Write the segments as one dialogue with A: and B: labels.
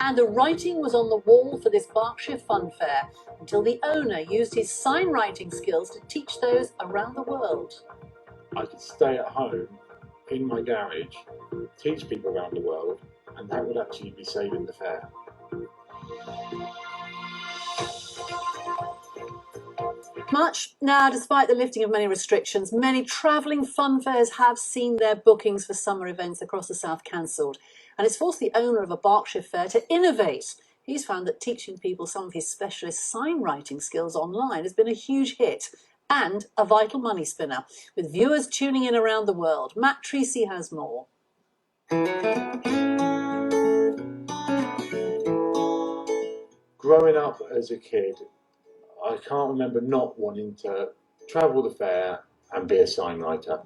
A: And the writing was on the wall for this Berkshire funfair until the owner used his sign writing skills to teach those around the world.
B: I could stay at home in my garage, teach people around the world, and that would actually be saving the fair.
A: Now, despite the lifting of many restrictions, many travelling fun fairs have seen their bookings for summer events across the south cancelled, and it's forced the owner of a Berkshire fair to innovate. He's found that teaching people some of his specialist sign writing skills online has been a huge hit and a vital money spinner, with viewers tuning in around the world. Matt Treacy has more.
B: Growing up as a kid, I can't remember not wanting to travel the fair and be a sign writer.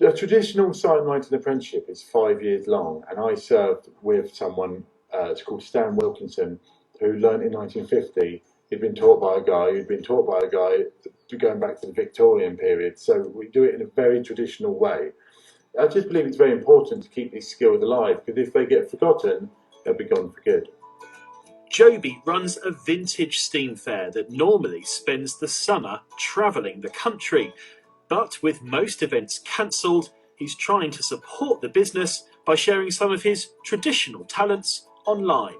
B: A traditional sign writing apprenticeship is 5 years long, and I served with someone, it's called Stan Wilkinson, who learnt in 1950. He'd been taught by a guy who'd been taught by a guy going back to the Victorian period. So we do it in a very traditional way. I just believe it's very important to keep these skills alive, because if they get forgotten, they'll be gone for good.
C: Jobby runs a vintage steam fair that normally spends the summer travelling the country. But with most events cancelled, he's trying to support the business by sharing some of his traditional talents online.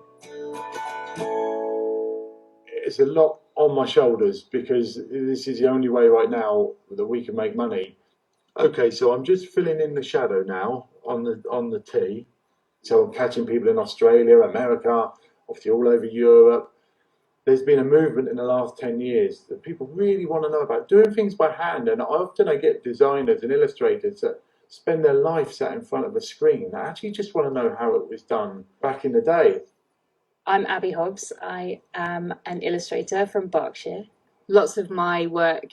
B: It's a lot on my shoulders, because this is the only way right now that we can make money. Okay, so I'm just filling in the shadow now on the T. So I'm catching people in Australia, America, obviously all over Europe. There's been a movement in the last 10 years that people really want to know about doing things by hand, and often I get designers and illustrators that spend their life sat in front of a screen that actually just want to know how it was done back in the day.
D: I'm Abby Hobbs. I am an illustrator from Berkshire. Lots of my work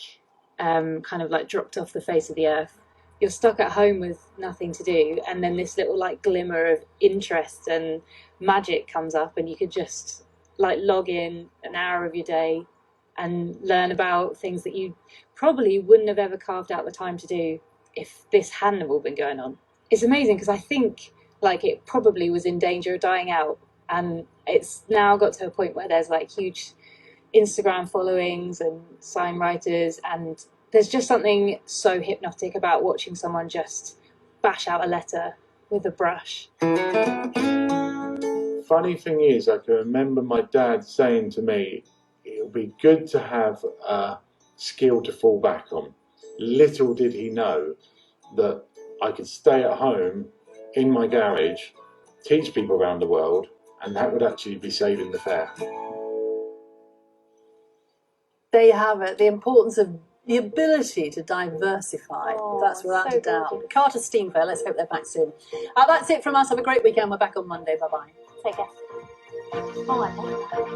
D: kind of like dropped off the face of the earth. You're stuck at home with nothing to do, and then this little like glimmer of interest and magic comes up, and you could just like log in an hour of your day and learn about things that you probably wouldn't have ever carved out the time to do if this hadn't have all been going on. It's amazing, because I think like it probably was in danger of dying out, and it's now got to a point where there's like huge Instagram followings and sign writers, and there's just something so hypnotic about watching someone just bash out a letter with a brush.
B: Funny thing is, I can remember my dad saying to me, it'll be good to have a skill to fall back on. Little did he know that I could stay at home in my garage, teach people around the world, and that would actually be saving the fair.
A: There you have it, the importance of the ability to diversify. That's without a doubt.
D: Gorgeous.
A: Carter Steam Fair, let's hope they're back soon. That's it from us. Have a great weekend. We're back on Monday. Bye-bye.
D: Take care. Oh, I love that.